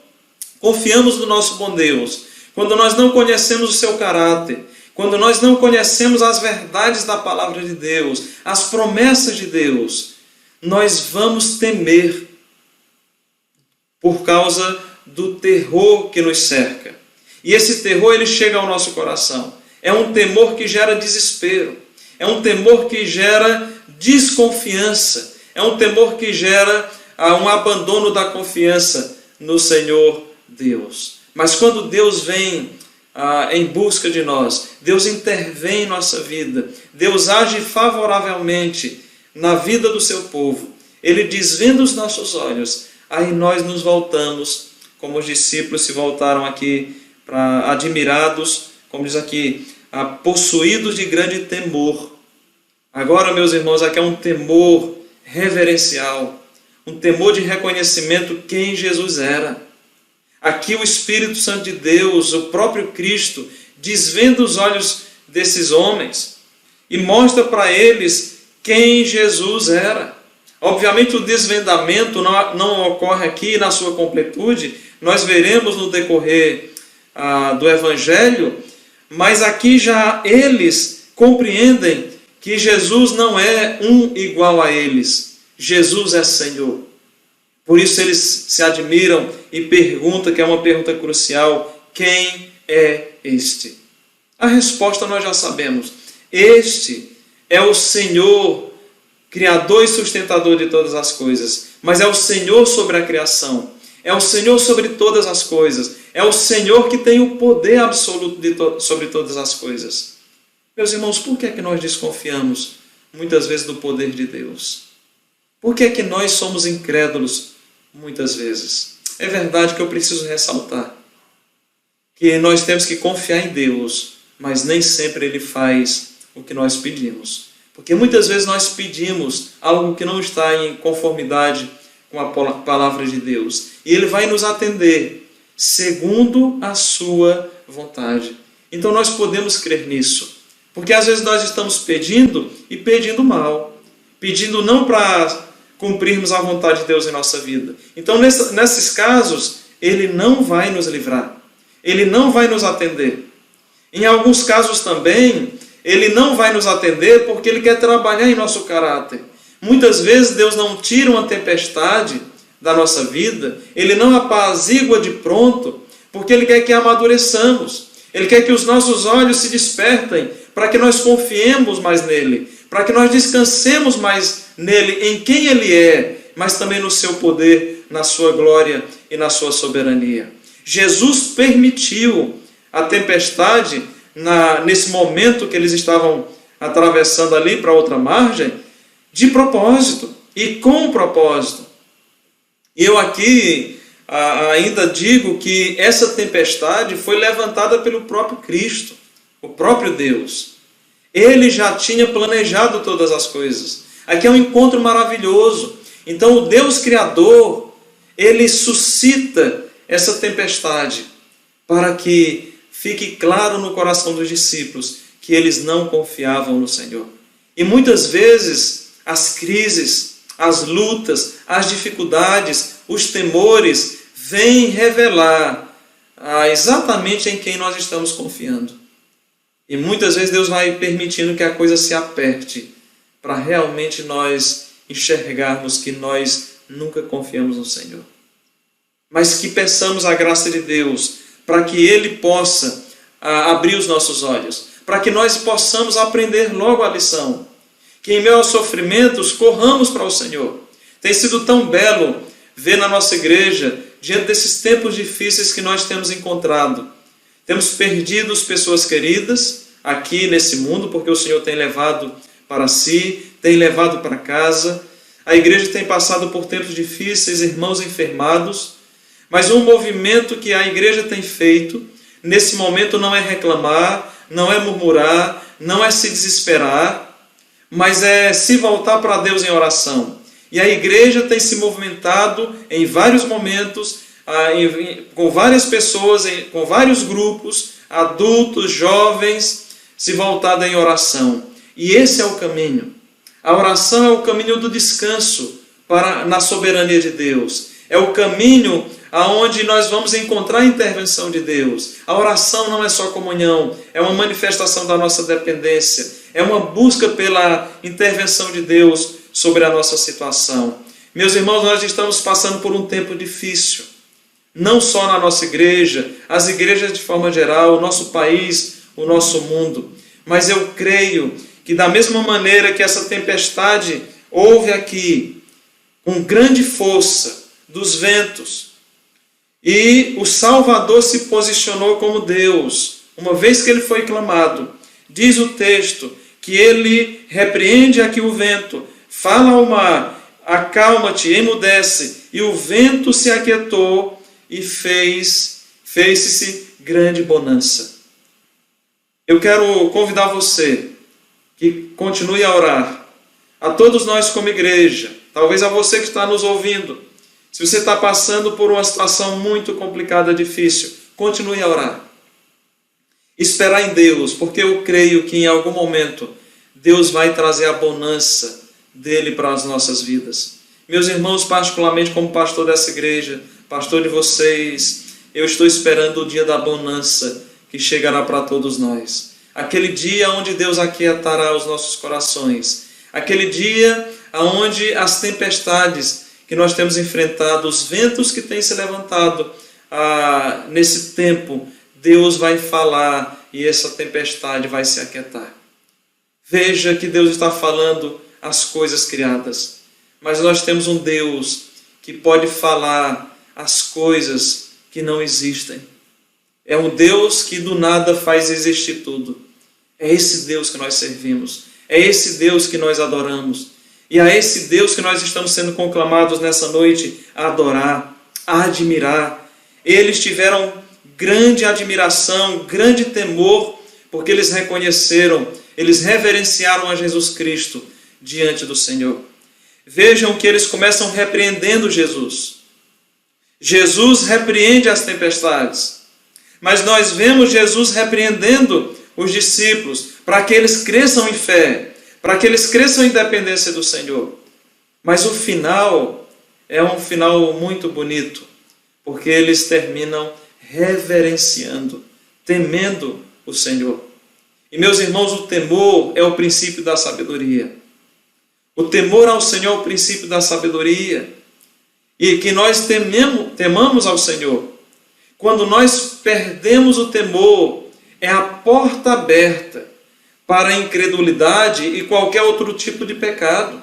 confiamos no nosso bom Deus, quando nós não conhecemos o seu caráter, quando nós não conhecemos as verdades da palavra de Deus, as promessas de Deus, nós vamos temer por causa do terror que nos cerca. E esse terror, ele chega ao nosso coração. É um temor que gera desespero. É um temor que gera desconfiança. É um temor que gera um abandono da confiança no Senhor Deus. Mas quando Deus vem em busca de nós, Deus intervém em nossa vida, Deus age favoravelmente na vida do seu povo, Ele desvenda os nossos olhos, aí nós nos voltamos, como os discípulos se voltaram aqui, admirados, como diz aqui, possuídos de grande temor. Agora, meus irmãos, aqui é um temor reverencial, um temor de reconhecimento quem Jesus era. Aqui o Espírito Santo de Deus, o próprio Cristo, desvenda os olhos desses homens e mostra para eles quem Jesus era. Obviamente o desvendamento não ocorre aqui na sua completude, nós veremos no decorrer do Evangelho, mas aqui já eles compreendem que Jesus não é um igual a eles, Jesus é Senhor. Por isso eles se admiram e perguntam, que é uma pergunta crucial, quem é este? A resposta nós já sabemos. Este é o Senhor, Criador e sustentador de todas as coisas. Mas é o Senhor sobre a criação. É o Senhor sobre todas as coisas. É o Senhor que tem o poder absoluto sobre todas as coisas. Meus irmãos, por que é que nós desconfiamos muitas vezes do poder de Deus? Por que é que nós somos incrédulos muitas vezes? É verdade que eu preciso ressaltar que nós temos que confiar em Deus, mas nem sempre Ele faz o que nós pedimos. Porque muitas vezes nós pedimos algo que não está em conformidade com a palavra de Deus. E Ele vai nos atender segundo a sua vontade. Então nós podemos crer nisso. Porque às vezes nós estamos pedindo e pedindo mal. Pedindo não para cumprirmos a vontade de Deus em nossa vida. Então, nesses casos, Ele não vai nos livrar. Ele não vai nos atender. Em alguns casos também, Ele não vai nos atender porque Ele quer trabalhar em nosso caráter. Muitas vezes Deus não tira uma tempestade da nossa vida, Ele não apazigua de pronto, porque Ele quer que amadureçamos. Ele quer que os nossos olhos se despertem para que nós confiemos mais nele, para que nós descansemos mais nele, em quem Ele é, mas também no seu poder, na sua glória e na sua soberania. Jesus permitiu a tempestade nesse momento que eles estavam atravessando ali para outra margem, de propósito e com propósito. E eu aqui ainda digo que essa tempestade foi levantada pelo próprio Cristo, o próprio Deus. Ele já tinha planejado todas as coisas. Aqui é um encontro maravilhoso. Então o Deus Criador, Ele suscita essa tempestade para que fique claro no coração dos discípulos que eles não confiavam no Senhor. E muitas vezes as crises, as lutas, as dificuldades, os temores vêm revelar exatamente em quem nós estamos confiando. E muitas vezes Deus vai permitindo que a coisa se aperte para realmente nós enxergarmos que nós nunca confiamos no Senhor. Mas que peçamos a graça de Deus para que Ele possa abrir os nossos olhos, para que nós possamos aprender logo a lição. Que em meio aos sofrimentos corramos para o Senhor. Tem sido tão belo ver na nossa igreja, diante desses tempos difíceis que nós temos encontrado. Temos perdido pessoas queridas aqui nesse mundo, porque o Senhor tem levado para si, tem levado para casa. A igreja tem passado por tempos difíceis, irmãos enfermados, Mas um movimento que a igreja tem feito nesse momento não é reclamar, não é murmurar, não é se desesperar, mas é se voltar para Deus em oração. E a igreja tem se movimentado em vários momentos, com várias pessoas, com vários grupos, adultos, jovens, se voltado em oração. E esse é o caminho. A oração é o caminho do descanso na soberania de Deus. É o caminho aonde nós vamos encontrar a intervenção de Deus. A oração não é só comunhão, é uma manifestação da nossa dependência, é uma busca pela intervenção de Deus sobre a nossa situação. Meus irmãos, nós estamos passando por um tempo difícil, não só na nossa igreja, as igrejas de forma geral, o nosso país, o nosso mundo. Mas eu creio que da mesma maneira que essa tempestade houve aqui, com grande força dos ventos, e o Salvador se posicionou como Deus, uma vez que ele foi clamado, diz o texto que ele repreende aqui o vento, fala ao mar, acalma-te, emudece, e o vento se aquietou e fez-se grande bonança. Eu quero convidar você que continue a orar, a todos nós como igreja, talvez a você que está nos ouvindo. Se você está passando por uma situação muito complicada, difícil, continue a orar. Esperar em Deus, porque eu creio que em algum momento Deus vai trazer a bonança dele para as nossas vidas. Meus irmãos, particularmente como pastor dessa igreja, pastor de vocês, eu estou esperando o dia da bonança que chegará para todos nós. Aquele dia onde Deus aquietará os nossos corações. Aquele dia onde as tempestades que nós temos enfrentado, os ventos que têm se levantado nesse tempo, Deus vai falar e essa tempestade vai se aquietar. Veja que Deus está falando as coisas criadas, mas nós temos um Deus que pode falar as coisas que não existem. É um Deus que do nada faz existir tudo. É esse Deus que nós servimos, é esse Deus que nós adoramos. E a esse Deus que nós estamos sendo conclamados nessa noite a adorar, a admirar. Eles tiveram grande admiração, grande temor, porque eles reconheceram, eles reverenciaram a Jesus Cristo diante do Senhor. Vejam que eles começam repreendendo Jesus. Jesus repreende as tempestades, mas nós vemos Jesus repreendendo os discípulos para que eles cresçam em fé, para que eles cresçam em dependência do Senhor. Mas o final é um final muito bonito, porque eles terminam reverenciando, temendo o Senhor. E meus irmãos, o temor é o princípio da sabedoria. O temor ao Senhor é o princípio da sabedoria. E que nós temamos ao Senhor. Quando nós perdemos o temor, é a porta aberta para a incredulidade e qualquer outro tipo de pecado.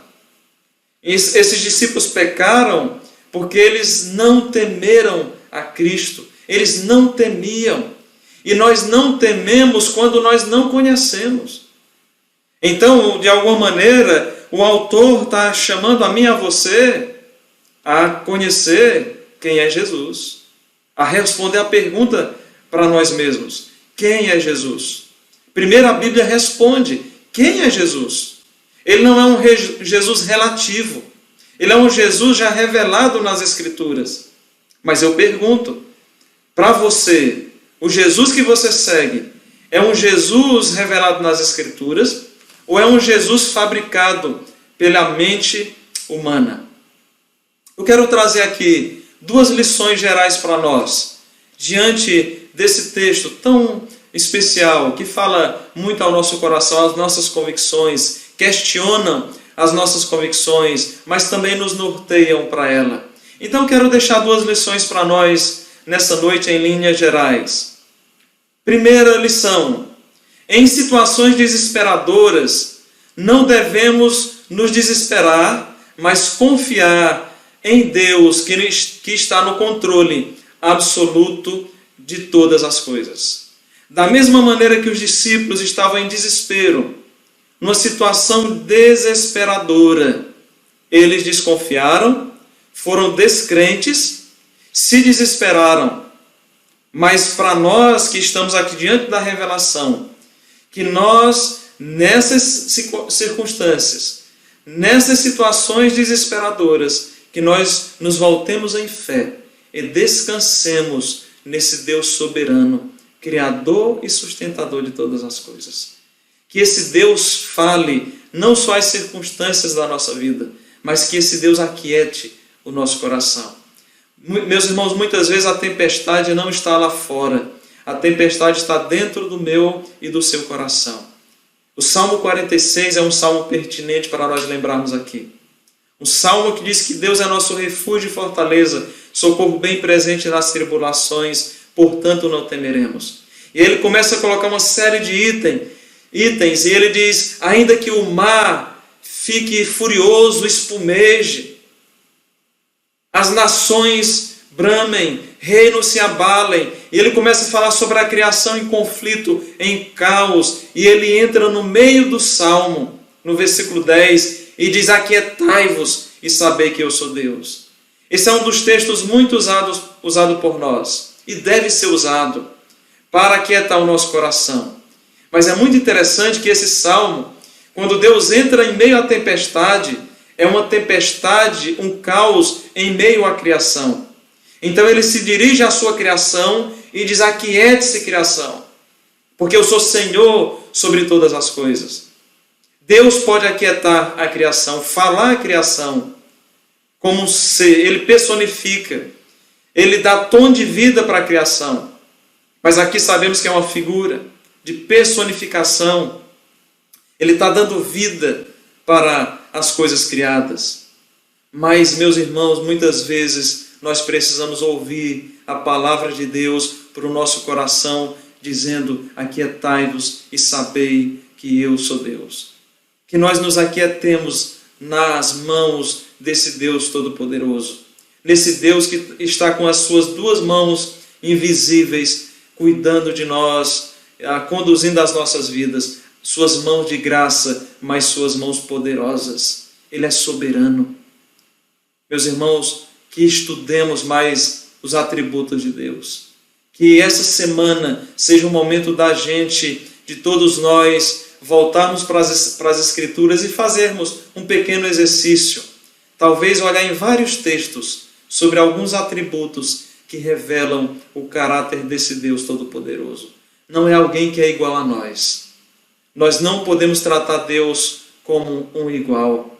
Esses discípulos pecaram porque eles não temeram a Cristo. Eles não temiam. E nós não tememos quando nós não conhecemos. Então, de alguma maneira, o autor está chamando a mim e a você a conhecer quem é Jesus. A responder a pergunta para nós mesmos. Quem é Jesus? Primeiro a Bíblia responde, quem é Jesus? Ele não é um Jesus relativo. Ele é um Jesus já revelado nas Escrituras. Mas eu pergunto, para você, o Jesus que você segue é um Jesus revelado nas Escrituras ou é um Jesus fabricado pela mente humana? Eu quero trazer aqui duas lições gerais para nós, diante desse texto tão especial, que fala muito ao nosso coração, às nossas convicções, questionam as nossas convicções, mas também nos norteiam para ela. Então quero deixar duas lições para nós nessa noite em linhas gerais. Primeira lição: em situações desesperadoras, não devemos nos desesperar, mas confiar em Deus que está no controle absoluto de todas as coisas. Da mesma maneira que os discípulos estavam em desespero, numa situação desesperadora, eles desconfiaram, foram descrentes se desesperaram. Mas para nós que estamos aqui diante da revelação, que nós, nessas circunstâncias, nessas situações desesperadoras, que nós nos voltemos em fé e descansemos nesse Deus soberano, Criador e sustentador de todas as coisas. Que esse Deus fale não só as circunstâncias da nossa vida, mas que esse Deus aquiete o nosso coração. Meus irmãos, muitas vezes a tempestade não está lá fora, a tempestade está dentro do meu e do seu coração. O Salmo 46 é um salmo pertinente para nós lembrarmos aqui. Um salmo que diz que Deus é nosso refúgio e fortaleza, socorro bem presente nas tribulações, portanto não temeremos. E ele começa a colocar uma série de itens, e ele diz, ainda que o mar fique furioso, espumeje, as nações bramem, reinos se abalem, e ele começa a falar sobre a criação em conflito, em caos, e ele entra no meio do salmo, no versículo 10, e diz, aquietai-vos e sabei que eu sou Deus. Esse é um dos textos muito usado por nós, e deve ser usado para aquietar o nosso coração. Mas é muito interessante que esse salmo, quando Deus entra em meio à tempestade, é uma tempestade, um caos em meio à criação. Então ele se dirige à sua criação e diz, aquiete-se, criação, porque eu sou Senhor sobre todas as coisas. Deus pode aquietar a criação, falar a criação como um ser, ele personifica, ele dá tom de vida para a criação. Mas aqui sabemos que é uma figura de personificação. Ele está dando vida para as coisas criadas. Mas, meus irmãos, muitas vezes nós precisamos ouvir a palavra de Deus para o nosso coração, dizendo, aquietai-vos e sabei que eu sou Deus. Que nós nos aquietemos nas mãos desse Deus Todo-Poderoso. Nesse Deus que está com as suas duas mãos invisíveis, cuidando de nós, conduzindo as nossas vidas. Suas mãos de graça, mas suas mãos poderosas. Ele é soberano. Meus irmãos, que estudemos mais os atributos de Deus. Que essa semana seja um momento da gente, de todos nós, voltarmos para as Escrituras e fazermos um pequeno exercício. Talvez olhar em vários textos sobre alguns atributos que revelam o caráter desse Deus Todo-Poderoso. Não é alguém que é igual a nós. Nós não podemos tratar Deus como um igual.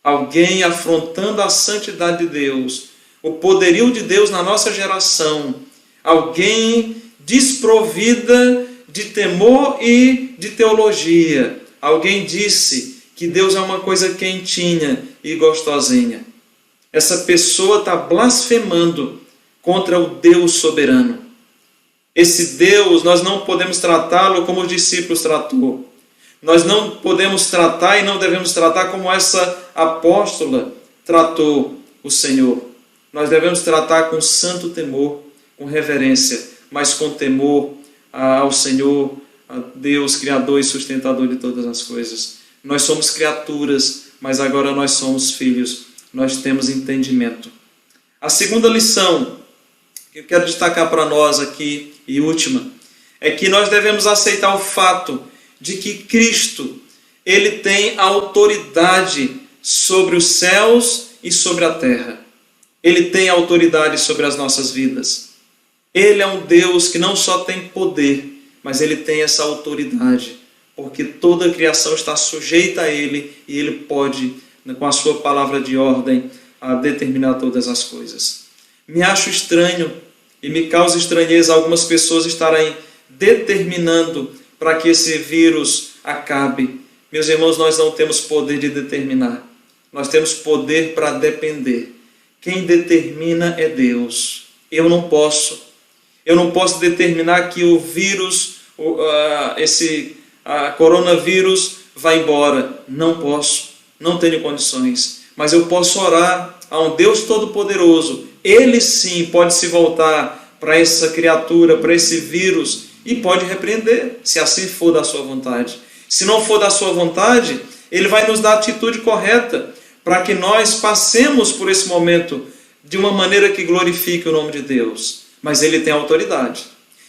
Alguém afrontando a santidade de Deus, o poderio de Deus na nossa geração. Alguém desprovida de temor e de teologia. Alguém disse que Deus é uma coisa quentinha e gostosinha. Essa pessoa está blasfemando contra o Deus soberano. Esse Deus, nós não podemos tratá-lo como os discípulos tratou. Nós não podemos tratar e não devemos tratar como essa apóstola tratou o Senhor. Nós devemos tratar com santo temor, com reverência, mas com temor ao Senhor, a Deus, Criador e sustentador de todas as coisas. Nós somos criaturas, mas agora nós somos filhos. Nós temos entendimento. A segunda lição que eu quero destacar para nós aqui, e última, é que nós devemos aceitar o fato de que Cristo, ele tem autoridade sobre os céus e sobre a terra. Ele tem autoridade sobre as nossas vidas. Ele é um Deus que não só tem poder, mas ele tem essa autoridade, porque toda a criação está sujeita a ele e ele pode, com a sua palavra de ordem, a determinar todas as coisas. Me acho estranho e me causa estranheza algumas pessoas estarem determinando para que esse vírus acabe. Meus irmãos, nós não temos poder de determinar. Nós temos poder para depender. Quem determina é Deus. Eu não posso. Eu não posso determinar que o vírus, coronavírus vai embora. Não posso. Não tenho condições. Mas eu posso orar a um Deus Todo-Poderoso. Ele sim pode se voltar para essa criatura, para esse vírus, e pode repreender, se assim for da sua vontade. Se não for da sua vontade, ele vai nos dar a atitude correta para que nós passemos por esse momento de uma maneira que glorifique o nome de Deus, mas ele tem autoridade.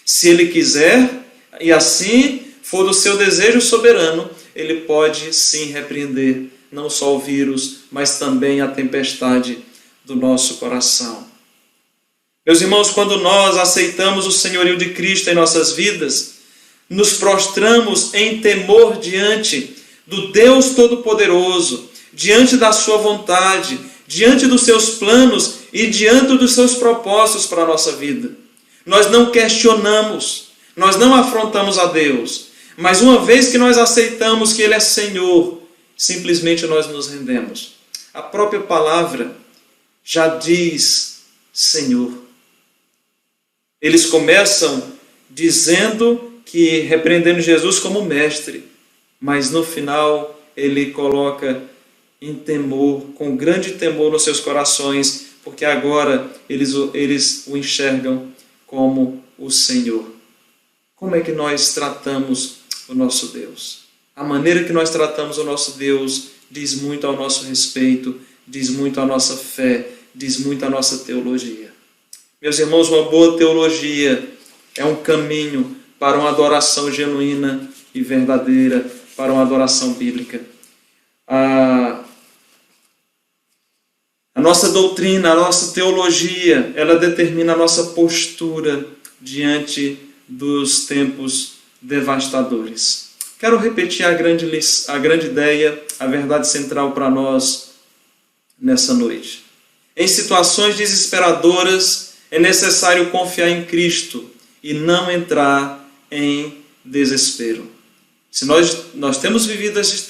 Se ele quiser, e assim for do seu desejo soberano, ele pode sim repreender não só o vírus, mas também a tempestade do nosso coração. Meus irmãos, quando nós aceitamos o senhorio de Cristo em nossas vidas, nos prostramos em temor diante do Deus Todo-Poderoso, diante da sua vontade, diante dos seus planos e diante dos seus propósitos para a nossa vida. Nós não questionamos, nós não afrontamos a Deus, mas uma vez que nós aceitamos que Ele é Senhor, simplesmente nós nos rendemos. A própria palavra já diz Senhor. Eles começam dizendo que repreendendo Jesus como mestre, mas no final ele coloca em temor, com grande temor nos seus corações, porque agora eles o enxergam como o Senhor. Como é que nós tratamos o nosso Deus? A maneira que nós tratamos o nosso Deus diz muito ao nosso respeito, diz muito à nossa fé, diz muito à nossa teologia. Meus irmãos, uma boa teologia é um caminho para uma adoração genuína e verdadeira, para uma adoração bíblica. A nossa doutrina, a nossa teologia, ela determina a nossa postura diante dos tempos devastadores. Quero repetir a grande ideia, a verdade central para nós nessa noite. Em situações desesperadoras, é necessário confiar em Cristo e não entrar em desespero. Se nós temos vivido esses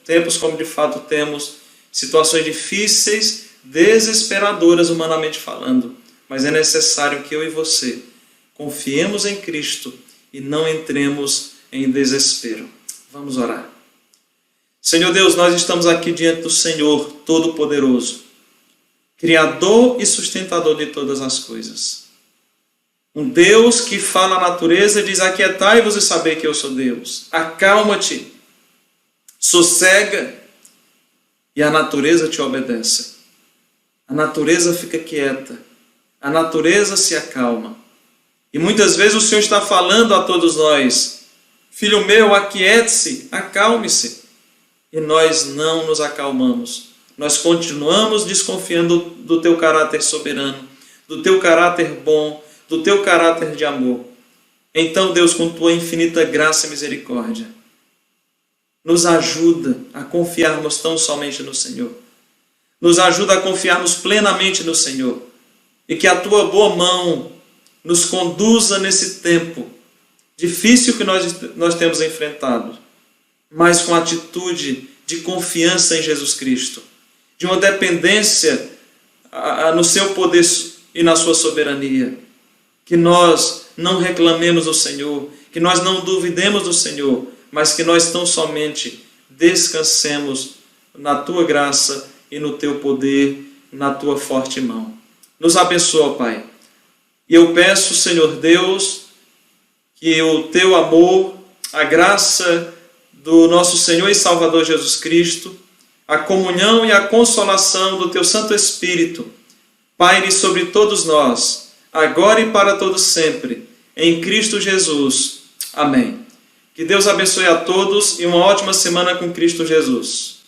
tempos como de fato temos, situações difíceis, desesperadoras humanamente falando, mas é necessário que eu e você confiemos em Cristo e não entremos em desespero. Vamos orar. Senhor Deus, nós estamos aqui diante do Senhor Todo-Poderoso, Criador e sustentador de todas as coisas. Um Deus que fala à natureza e diz: aquietai-vos e sabei que eu sou Deus. Acalma-te, sossega, e a natureza te obedece. A natureza fica quieta, a natureza se acalma. E muitas vezes o Senhor está falando a todos nós: filho meu, aquiete-se, acalme-se. E nós não nos acalmamos. Nós continuamos desconfiando do teu caráter soberano, do teu caráter bom, do teu caráter de amor. Então, Deus, com tua infinita graça e misericórdia, nos ajuda a confiarmos tão somente no Senhor. Nos ajuda a confiarmos plenamente no Senhor. E que a tua boa mão nos conduza nesse tempo difícil que nós temos enfrentado, mas com atitude de confiança em Jesus Cristo, de uma dependência no seu poder e na sua soberania. Que nós não reclamemos do Senhor, que nós não duvidemos do Senhor, mas que nós tão somente descansemos na tua graça e no teu poder, na tua forte mão. Nos abençoa, Pai. E eu peço, Senhor Deus, que o teu amor, a graça do nosso Senhor e Salvador Jesus Cristo, a comunhão e a consolação do teu Santo Espírito paire sobre todos nós, agora e para todos sempre, em Cristo Jesus. Amém. Que Deus abençoe a todos e uma ótima semana com Cristo Jesus.